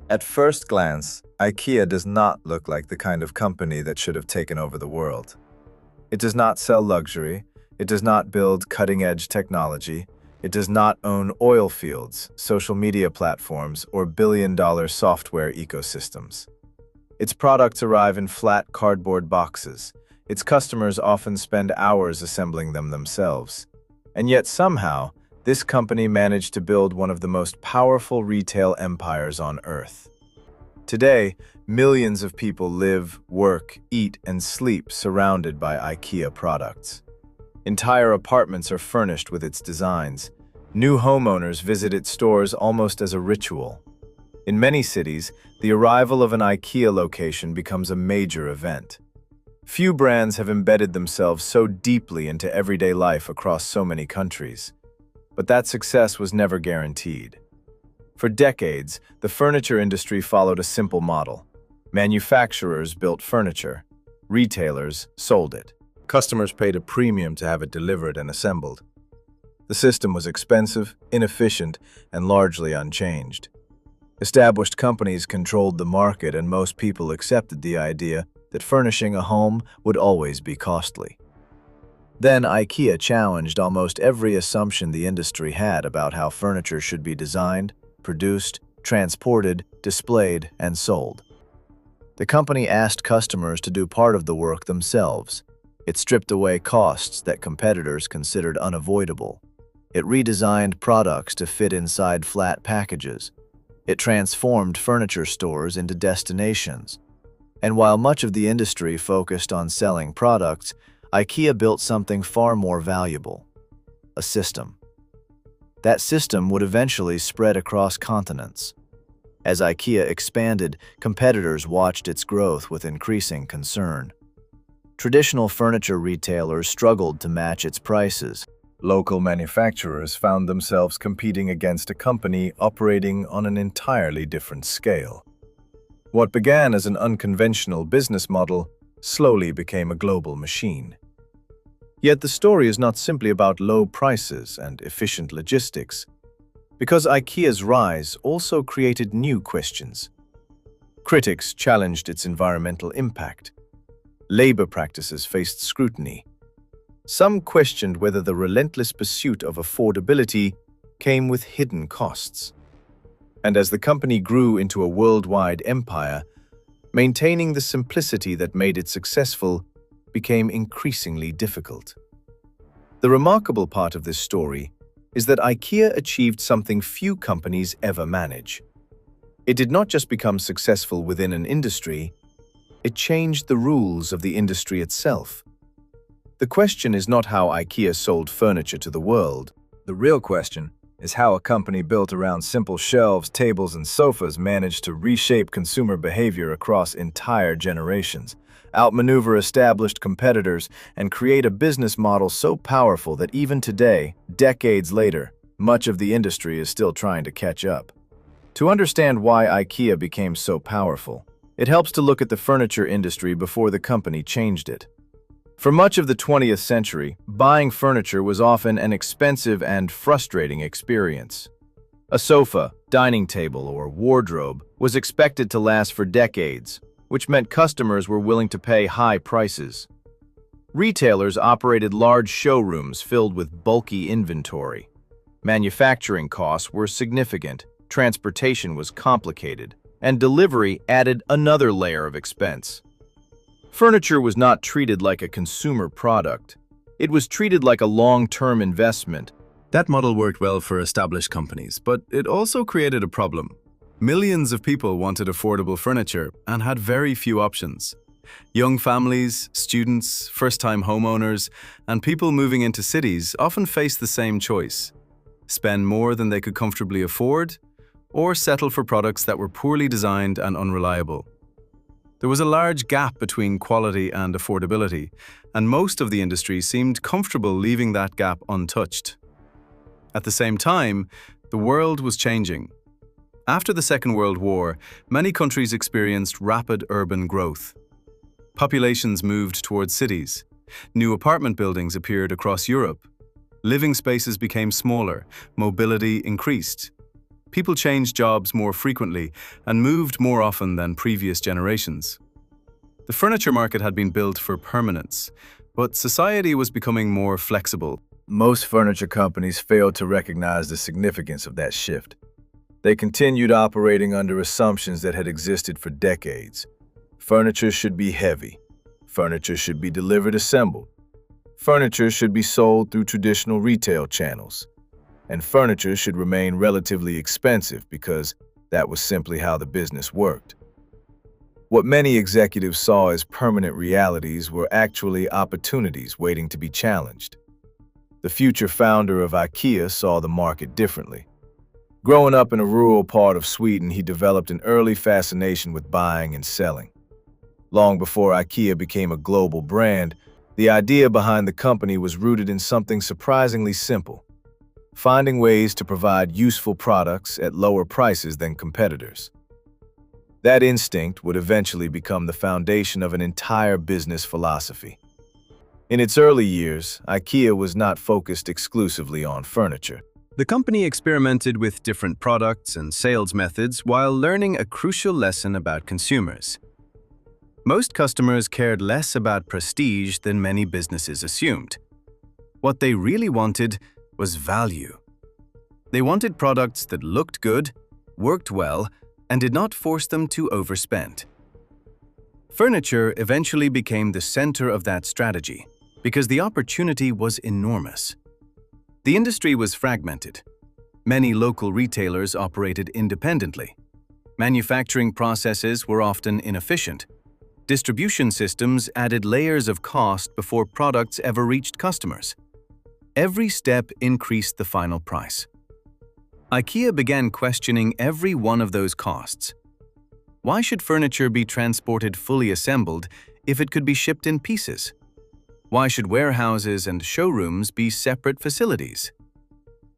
At first glance, IKEA does not look like the kind of company that should have taken over the world. It does not sell luxury, it does not build cutting-edge technology, it does not own oil fields, social media platforms, or billion-dollar software ecosystems. Its products arrive in flat cardboard boxes. Its customers often spend hours assembling them themselves. And yet somehow, this company managed to build one of the most powerful retail empires on Earth. Today, millions of people live, work, eat, and sleep surrounded by IKEA products. Entire apartments are furnished with its designs. New homeowners visit its stores almost as a ritual. In many cities, the arrival of an IKEA location becomes a major event. Few brands have embedded themselves so deeply into everyday life across so many countries. But that success was never guaranteed. For decades, the furniture industry followed a simple model. Manufacturers built furniture. Retailers sold it. Customers paid a premium to have it delivered and assembled. The system was expensive, inefficient, and largely unchanged. Established companies controlled the market, and most people accepted the idea that furnishing a home would always be costly. Then IKEA challenged almost every assumption the industry had about how furniture should be designed, produced, transported, displayed, and sold. The company asked customers to do part of the work themselves. It stripped away costs that competitors considered unavoidable. It redesigned products to fit inside flat packages. It transformed furniture stores into destinations. And while much of the industry focused on selling products, IKEA built something far more valuable: a system. That system would eventually spread across continents. As IKEA expanded, competitors watched its growth with increasing concern. Traditional furniture retailers struggled to match its prices. Local manufacturers found themselves competing against a company operating on an entirely different scale. What began as an unconventional business model slowly became a global machine. Yet the story is not simply about low prices and efficient logistics, because IKEA's rise also created new questions. Critics challenged its environmental impact. Labor practices faced scrutiny. Some questioned whether the relentless pursuit of affordability came with hidden costs. And as the company grew into a worldwide empire, maintaining the simplicity that made it successful became increasingly difficult. The remarkable part of this story is that IKEA achieved something few companies ever manage. It did not just become successful within an industry, it changed the rules of the industry itself. The question is not how IKEA sold furniture to the world. The real question is how a company built around simple shelves, tables, and sofas managed to reshape consumer behavior across entire generations, outmaneuver established competitors, and create a business model so powerful that even today, decades later, much of the industry is still trying to catch up. To understand why IKEA became so powerful, it helps to look at the furniture industry before the company changed it. For much of the 20th century, buying furniture was often an expensive and frustrating experience. A sofa, dining table, or wardrobe was expected to last for decades, which meant customers were willing to pay high prices. Retailers operated large showrooms filled with bulky inventory. Manufacturing costs were significant, transportation was complicated, and delivery added another layer of expense. Furniture was not treated like a consumer product. It was treated like a long-term investment. That model worked well for established companies, but it also created a problem. Millions of people wanted affordable furniture and had very few options. Young families, students, first-time homeowners, and people moving into cities often faced the same choice: spend more than they could comfortably afford, or settle for products that were poorly designed and unreliable. There was a large gap between quality and affordability, and most of the industry seemed comfortable leaving that gap untouched. At the same time, the world was changing. After the Second World War, many countries experienced rapid urban growth. Populations moved towards cities. New apartment buildings appeared across Europe. Living spaces became smaller, mobility increased. People changed jobs more frequently and moved more often than previous generations. The furniture market had been built for permanence, but society was becoming more flexible. Most furniture companies failed to recognize the significance of that shift. They continued operating under assumptions that had existed for decades. Furniture should be heavy. Furniture should be delivered assembled. Furniture should be sold through traditional retail channels. And furniture should remain relatively expensive because that was simply how the business worked. What many executives saw as permanent realities were actually opportunities waiting to be challenged. The future founder of IKEA saw the market differently. Growing up in a rural part of Sweden, he developed an early fascination with buying and selling. Long before IKEA became a global brand, the idea behind the company was rooted in something surprisingly simple: finding ways to provide useful products at lower prices than competitors. That instinct would eventually become the foundation of an entire business philosophy. In its early years, IKEA was not focused exclusively on furniture. The company experimented with different products and sales methods while learning a crucial lesson about consumers. Most customers cared less about prestige than many businesses assumed. What they really wanted was value. They wanted products that looked good, worked well, and did not force them to overspend. Furniture eventually became the center of that strategy because the opportunity was enormous. The industry was fragmented. Many local retailers operated independently. Manufacturing processes were often inefficient. Distribution systems added layers of cost before products ever reached customers. Every step increased the final price. IKEA began questioning every one of those costs. Why should furniture be transported fully assembled if it could be shipped in pieces? Why should warehouses and showrooms be separate facilities?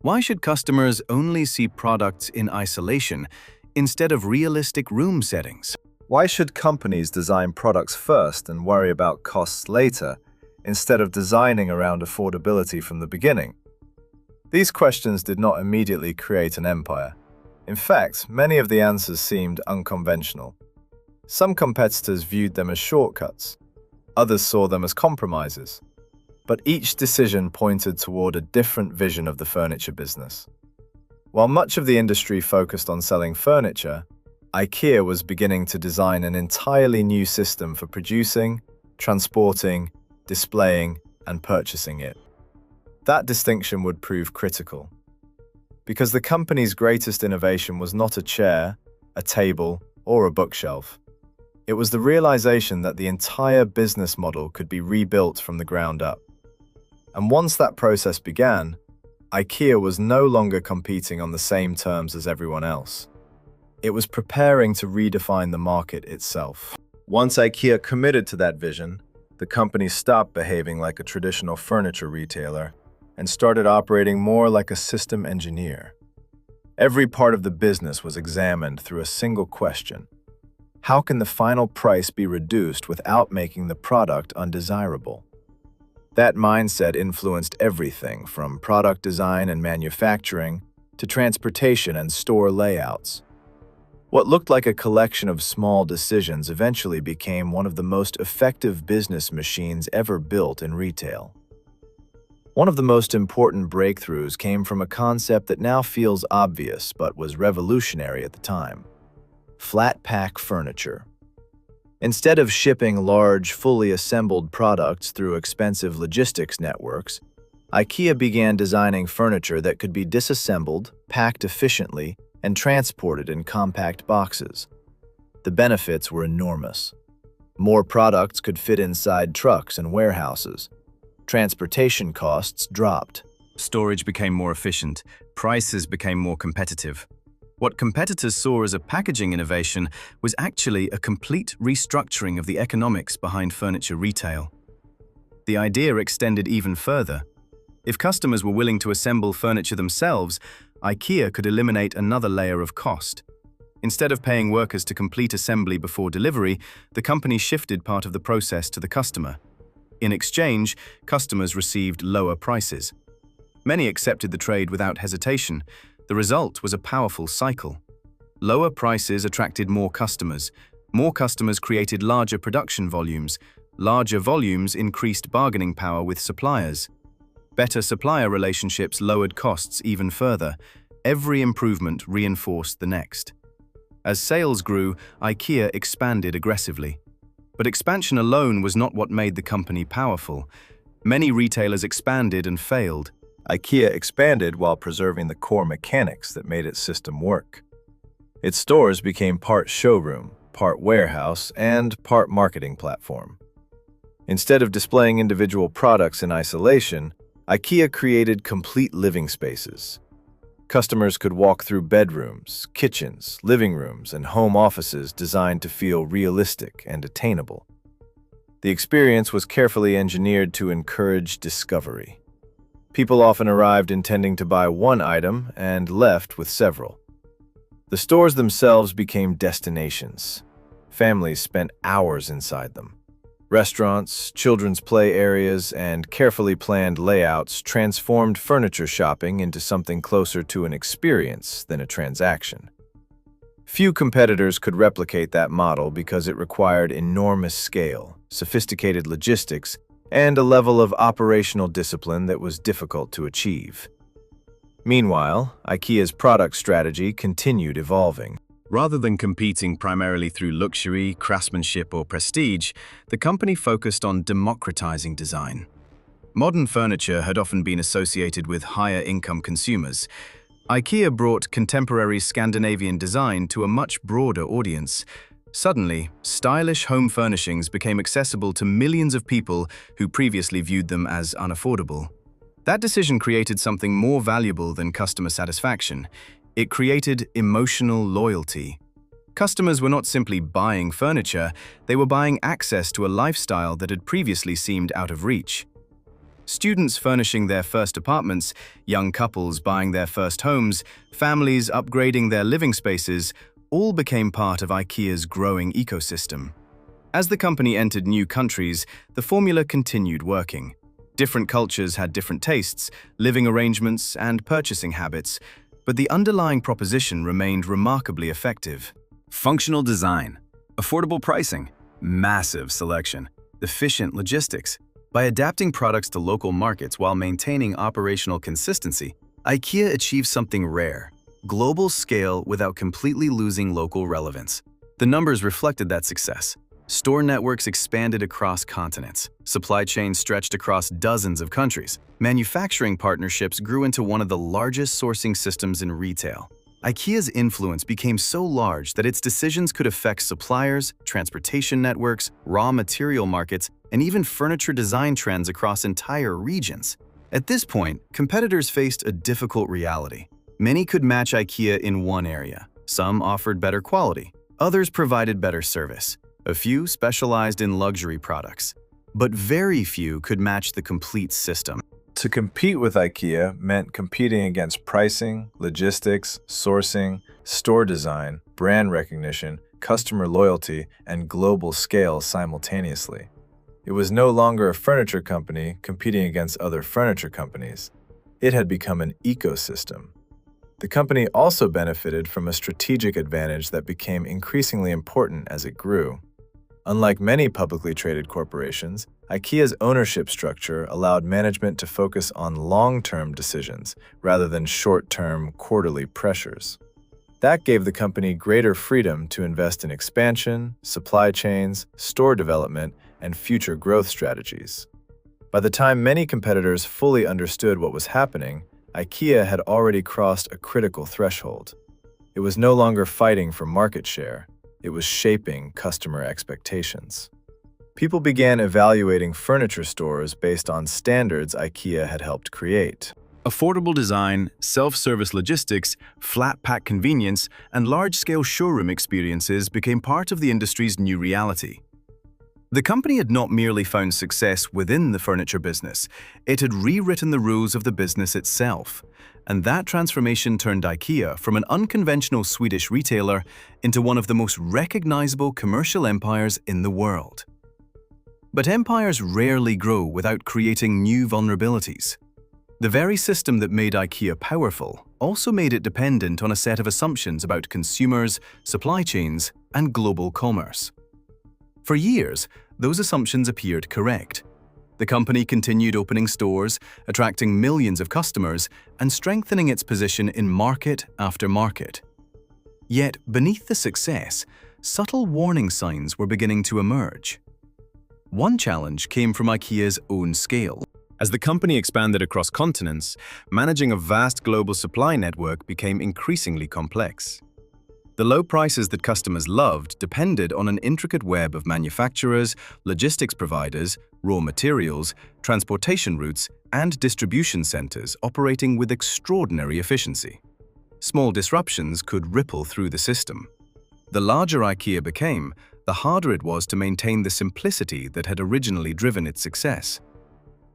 Why should customers only see products in isolation instead of realistic room settings? Why should companies design products first and worry about costs later, instead of designing around affordability from the beginning? These questions did not immediately create an empire. In fact, many of the answers seemed unconventional. Some competitors viewed them as shortcuts. Others saw them as compromises. But each decision pointed toward a different vision of the furniture business. While much of the industry focused on selling furniture, IKEA was beginning to design an entirely new system for producing, transporting, displaying, and purchasing it. That distinction would prove critical, because the company's greatest innovation was not a chair, a table, or a bookshelf. It was the realization that the entire business model could be rebuilt from the ground up. And once that process began, IKEA was no longer competing on the same terms as everyone else. It was preparing to redefine the market itself. Once IKEA committed to that vision, the company stopped behaving like a traditional furniture retailer and started operating more like a system engineer. Every part of the business was examined through a single question: how can the final price be reduced without making the product undesirable? That mindset influenced everything from product design and manufacturing to transportation and store layouts. What looked like a collection of small decisions eventually became one of the most effective business machines ever built in retail. One of the most important breakthroughs came from a concept that now feels obvious but was revolutionary at the time: flat pack furniture. Instead of shipping large, fully assembled products through expensive logistics networks, IKEA began designing furniture that could be disassembled, packed efficiently, and transported in compact boxes. The benefits were enormous. More products could fit inside trucks and warehouses. Transportation costs dropped. Storage became more efficient. Prices became more competitive. What competitors saw as a packaging innovation was actually a complete restructuring of the economics behind furniture retail. The idea extended even further. If customers were willing to assemble furniture themselves, IKEA could eliminate another layer of cost. Instead of paying workers to complete assembly before delivery, the company shifted part of the process to the customer. In exchange, customers received lower prices. Many accepted the trade without hesitation. The result was a powerful cycle. Lower prices attracted more customers. More customers created larger production volumes. Larger volumes increased bargaining power with suppliers. Better supplier relationships lowered costs even further. Every improvement reinforced the next. As sales grew, IKEA expanded aggressively. But expansion alone was not what made the company powerful. Many retailers expanded and failed. IKEA expanded while preserving the core mechanics that made its system work. Its stores became part showroom, part warehouse, and part marketing platform. Instead of displaying individual products in isolation, IKEA created complete living spaces. Customers could walk through bedrooms, kitchens, living rooms, and home offices designed to feel realistic and attainable. The experience was carefully engineered to encourage discovery. People often arrived intending to buy one item and left with several. The stores themselves became destinations. Families spent hours inside them. Restaurants, children's play areas, and carefully planned layouts transformed furniture shopping into something closer to an experience than a transaction. Few competitors could replicate that model because it required enormous scale, sophisticated logistics, and a level of operational discipline that was difficult to achieve. Meanwhile, IKEA's product strategy continued evolving. Rather than competing primarily through luxury, craftsmanship, or prestige, the company focused on democratizing design. Modern furniture had often been associated with higher-income consumers. IKEA brought contemporary Scandinavian design to a much broader audience. Suddenly, stylish home furnishings became accessible to millions of people who previously viewed them as unaffordable. That decision created something more valuable than customer satisfaction. It created emotional loyalty. Customers were not simply buying furniture, they were buying access to a lifestyle that had previously seemed out of reach. Students furnishing their first apartments, young couples buying their first homes, families upgrading their living spaces, all became part of IKEA's growing ecosystem. As the company entered new countries, the formula continued working. Different cultures had different tastes, living arrangements, and purchasing habits, but the underlying proposition remained remarkably effective. Functional design, affordable pricing, massive selection, efficient logistics. By adapting products to local markets while maintaining operational consistency, IKEA achieved something rare: global scale without completely losing local relevance. The numbers reflected that success. Store networks expanded across continents. Supply chains stretched across dozens of countries. Manufacturing partnerships grew into one of the largest sourcing systems in retail. IKEA's influence became so large that its decisions could affect suppliers, transportation networks, raw material markets, and even furniture design trends across entire regions. At this point, competitors faced a difficult reality. Many could match IKEA in one area. Some offered better quality. Others provided better service. A few specialized in luxury products. But very few could match the complete system. To compete with IKEA meant competing against pricing, logistics, sourcing, store design, brand recognition, customer loyalty, and global scale simultaneously. It was no longer a furniture company competing against other furniture companies. It had become an ecosystem. The company also benefited from a strategic advantage that became increasingly important as it grew. Unlike many publicly traded corporations, IKEA's ownership structure allowed management to focus on long-term decisions rather than short-term, quarterly pressures. That gave the company greater freedom to invest in expansion, supply chains, store development, and future growth strategies. By the time many competitors fully understood what was happening, IKEA had already crossed a critical threshold. It was no longer fighting for market share. It was shaping customer expectations. People began evaluating furniture stores based on standards IKEA had helped create. Affordable design, self-service logistics, flat-pack convenience, and large-scale showroom experiences became part of the industry's new reality. The company had not merely found success within the furniture business, it had rewritten the rules of the business itself. And that transformation turned IKEA from an unconventional Swedish retailer into one of the most recognizable commercial empires in the world. But empires rarely grow without creating new vulnerabilities. The very system that made IKEA powerful, also made it dependent on a set of assumptions about consumers, supply chains, and global commerce. For years, those assumptions appeared correct. The company continued opening stores, attracting millions of customers, and strengthening its position in market after market. Yet, beneath the success, subtle warning signs were beginning to emerge. One challenge came from IKEA's own scale. As the company expanded across continents, managing a vast global supply network became increasingly complex. The low prices that customers loved depended on an intricate web of manufacturers, logistics providers, raw materials, transportation routes, and distribution centers operating with extraordinary efficiency. Small disruptions could ripple through the system. The larger IKEA became, the harder it was to maintain the simplicity that had originally driven its success.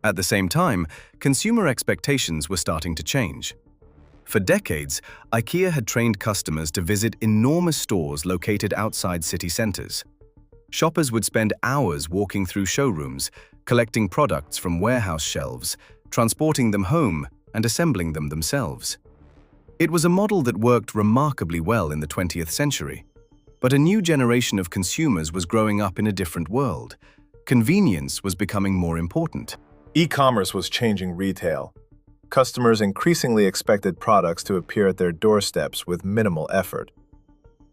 At the same time, consumer expectations were starting to change. For decades, IKEA had trained customers to visit enormous stores located outside city centers. Shoppers would spend hours walking through showrooms, collecting products from warehouse shelves, transporting them home, and assembling them themselves. It was a model that worked remarkably well in the 20th century. But a new generation of consumers was growing up in a different world. Convenience was becoming more important. E-commerce was changing retail. Customers increasingly expected products to appear at their doorsteps with minimal effort.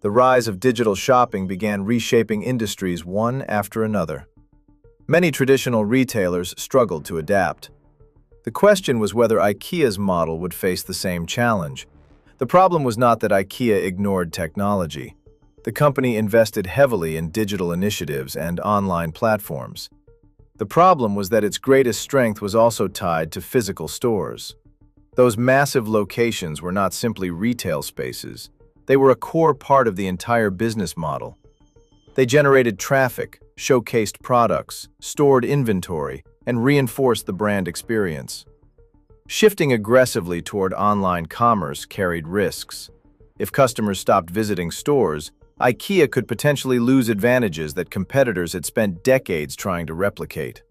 The rise of digital shopping began reshaping industries one after another. Many traditional retailers struggled to adapt. The question was whether IKEA's model would face the same challenge. The problem was not that IKEA ignored technology. The company invested heavily in digital initiatives and online platforms. The problem was that its greatest strength was also tied to physical stores. Those massive locations were not simply retail spaces. They were a core part of the entire business model. They generated traffic, showcased products, stored inventory, and reinforced the brand experience. Shifting aggressively toward online commerce carried risks. If customers stopped visiting stores, IKEA could potentially lose advantages that competitors had spent decades trying to replicate.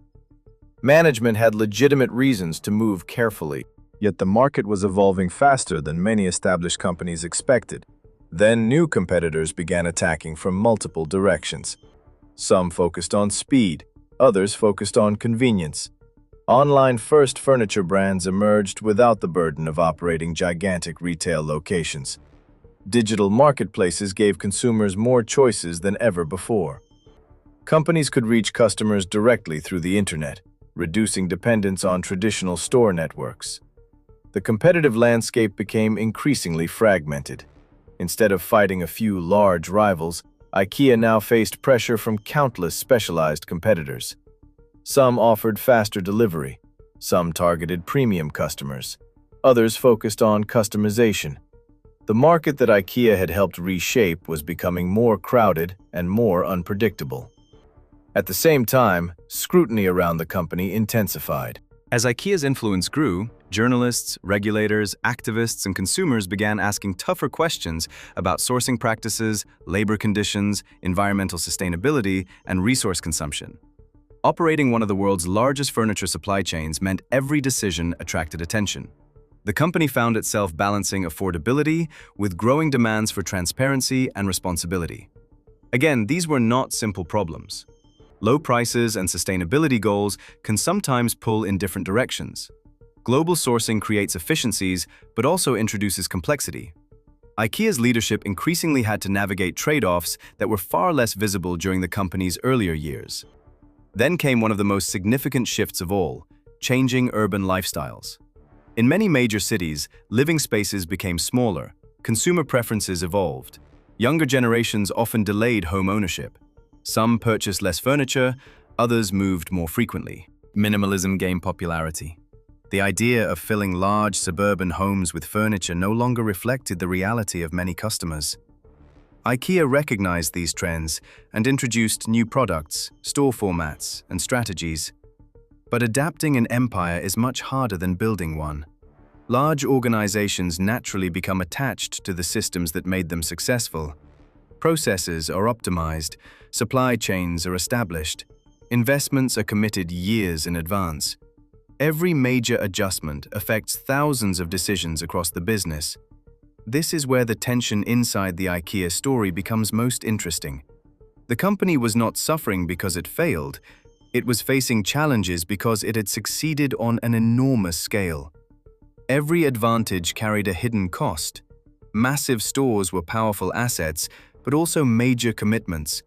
Management had legitimate reasons to move carefully, yet the market was evolving faster than many established companies expected. Then new competitors began attacking from multiple directions. Some focused on speed, others focused on convenience. Online-first furniture brands emerged without the burden of operating gigantic retail locations. Digital marketplaces gave consumers more choices than ever before. Companies could reach customers directly through the internet, reducing dependence on traditional store networks. The competitive landscape became increasingly fragmented. Instead of fighting a few large rivals, IKEA now faced pressure from countless specialized competitors. Some offered faster delivery, some targeted premium customers, others focused on customization. The market that IKEA had helped reshape was becoming more crowded and more unpredictable. At the same time, scrutiny around the company intensified. As IKEA's influence grew, journalists, regulators, activists, and consumers began asking tougher questions about sourcing practices, labor conditions, environmental sustainability, and resource consumption. Operating one of the world's largest furniture supply chains meant every decision attracted attention. The company found itself balancing affordability with growing demands for transparency and responsibility. Again, these were not simple problems. Low prices and sustainability goals can sometimes pull in different directions. Global sourcing creates efficiencies, but also introduces complexity. IKEA's leadership increasingly had to navigate trade-offs that were far less visible during the company's earlier years. Then came one of the most significant shifts of all, changing urban lifestyles. In many major cities, living spaces became smaller, consumer preferences evolved. Younger generations often delayed home ownership. Some purchased less furniture, others moved more frequently. Minimalism gained popularity. The idea of filling large suburban homes with furniture no longer reflected the reality of many customers. IKEA recognized these trends and introduced new products, store formats, and strategies. But adapting an empire is much harder than building one. Large organizations naturally become attached to the systems that made them successful. Processes are optimized, supply chains are established, investments are committed years in advance. Every major adjustment affects thousands of decisions across the business. This is where the tension inside the IKEA story becomes most interesting. The company was not suffering because it failed. It was facing challenges because it had succeeded on an enormous scale. Every advantage carried a hidden cost. Massive stores were powerful assets, but also major commitments.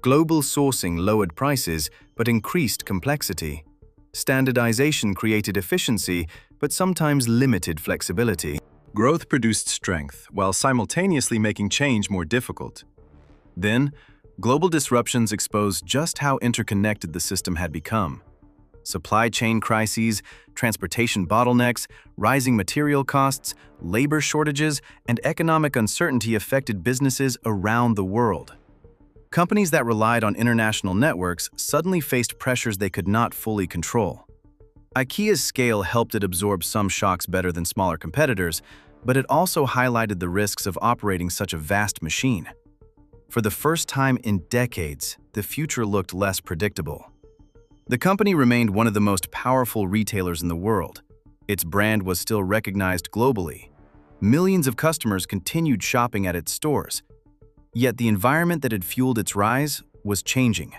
Global sourcing lowered prices, but increased complexity. Standardization created efficiency, but sometimes limited flexibility. Growth produced strength, while simultaneously making change more difficult. Then, global disruptions exposed just how interconnected the system had become. Supply chain crises, transportation bottlenecks, rising material costs, labor shortages, and economic uncertainty affected businesses around the world. Companies that relied on international networks suddenly faced pressures they could not fully control. IKEA's scale helped it absorb some shocks better than smaller competitors, but it also highlighted the risks of operating such a vast machine. For the first time in decades, the future looked less predictable. The company remained one of the most powerful retailers in the world. Its brand was still recognized globally. Millions of customers continued shopping at its stores. Yet the environment that had fueled its rise was changing.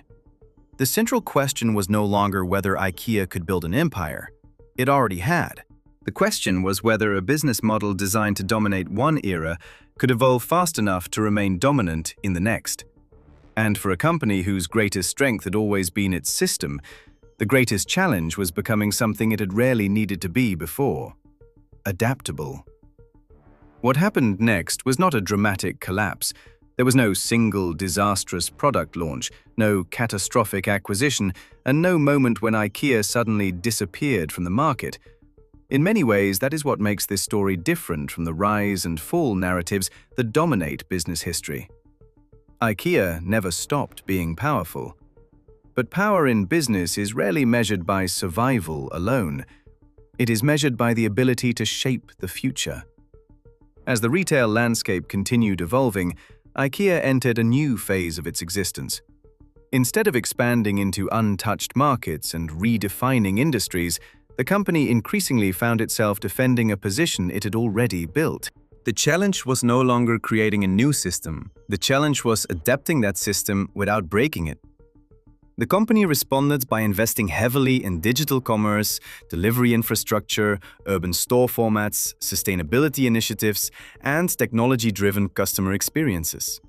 The central question was no longer whether IKEA could build an empire. It already had. The question was whether a business model designed to dominate one era could evolve fast enough to remain dominant in the next. And for a company whose greatest strength had always been its system, the greatest challenge was becoming something it had rarely needed to be before: adaptable. What happened next was not a dramatic collapse. There was no single disastrous product launch, no catastrophic acquisition, and no moment when IKEA suddenly disappeared from the market. In many ways, that is what makes this story different from the rise and fall narratives that dominate business history. IKEA never stopped being powerful. But power in business is rarely measured by survival alone. It is measured by the ability to shape the future. As the retail landscape continued evolving, IKEA entered a new phase of its existence. Instead of expanding into untouched markets and redefining industries, the company increasingly found itself defending a position it had already built. The challenge was no longer creating a new system. The challenge was adapting that system without breaking it. The company responded by investing heavily in digital commerce, delivery infrastructure, urban store formats, sustainability initiatives, and technology-driven customer experiences.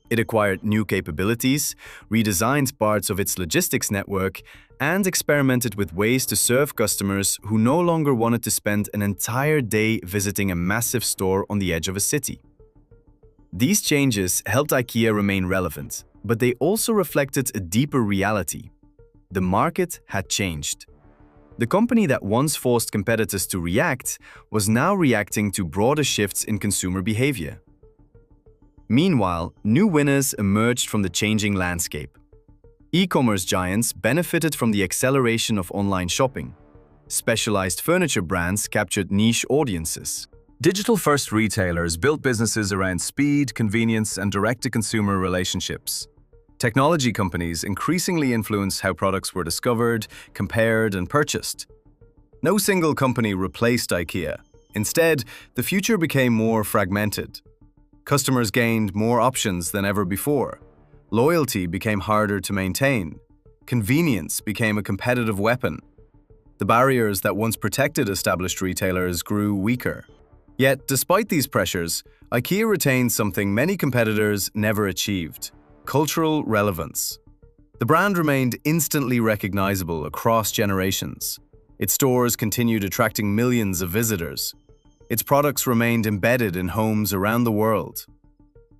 It acquired new capabilities, redesigned parts of its logistics network, and experimented with ways to serve customers who no longer wanted to spend an entire day visiting a massive store on the edge of a city. These changes helped IKEA remain relevant, but they also reflected a deeper reality. The market had changed. The company that once forced competitors to react was now reacting to broader shifts in consumer behavior. Meanwhile, new winners emerged from the changing landscape. E-commerce giants benefited from the acceleration of online shopping. Specialized furniture brands captured niche audiences. Digital-first retailers built businesses around speed, convenience, and direct-to-consumer relationships. Technology companies increasingly influenced how products were discovered, compared, and purchased. No single company replaced IKEA. Instead, the future became more fragmented. Customers gained more options than ever before. Loyalty became harder to maintain. Convenience became a competitive weapon. The barriers that once protected established retailers grew weaker. Yet, despite these pressures, IKEA retained something many competitors never achieved: cultural relevance. The brand remained instantly recognizable across generations. Its stores continued attracting millions of visitors. Its products remained embedded in homes around the world.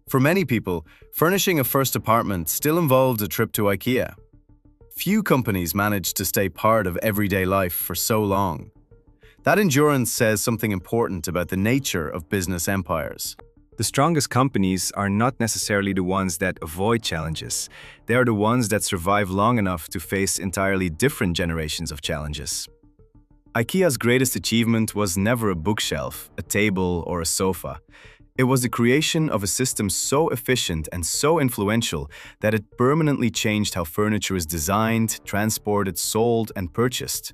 For many people, furnishing a first apartment still involved a trip to IKEA. Few companies managed to stay part of everyday life for so long. That endurance says something important about the nature of business empires. The strongest companies are not necessarily the ones that avoid challenges. They are the ones that survive long enough to face entirely different generations of challenges. IKEA's greatest achievement was never a bookshelf, a table, or a sofa. It was the creation of a system so efficient and so influential that it permanently changed how furniture is designed, transported, sold, and purchased.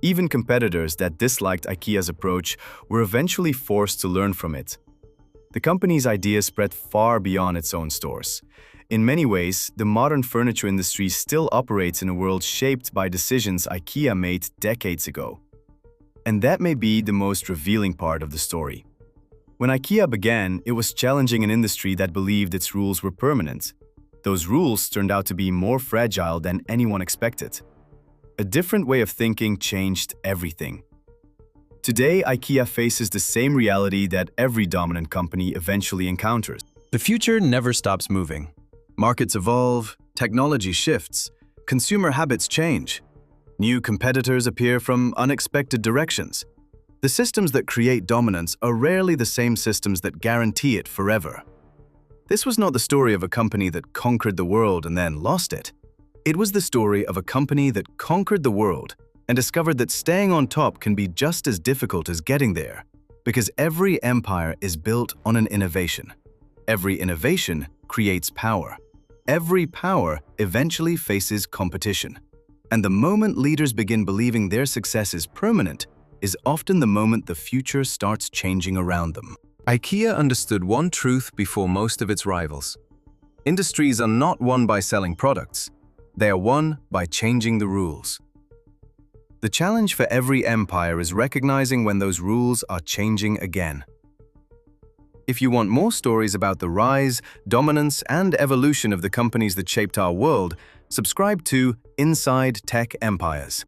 Even competitors that disliked IKEA's approach were eventually forced to learn from it. The company's ideas spread far beyond its own stores. In many ways, the modern furniture industry still operates in a world shaped by decisions IKEA made decades ago. And that may be the most revealing part of the story. When IKEA began, it was challenging an industry that believed its rules were permanent. Those rules turned out to be more fragile than anyone expected. A different way of thinking changed everything. Today, IKEA faces the same reality that every dominant company eventually encounters. The future never stops moving. Markets evolve, technology shifts, consumer habits change. New competitors appear from unexpected directions. The systems that create dominance are rarely the same systems that guarantee it forever. This was not the story of a company that conquered the world and then lost it. It was the story of a company that conquered the world and discovered that staying on top can be just as difficult as getting there, because every empire is built on an innovation. Every innovation creates power. Every power eventually faces competition. And the moment leaders begin believing their success is permanent is often the moment the future starts changing around them. IKEA understood one truth before most of its rivals. Industries are not won by selling products. They are won by changing the rules. The challenge for every empire is recognizing when those rules are changing again. If you want more stories about the rise, dominance, and evolution of the companies that shaped our world, subscribe to Inside Tech Empires.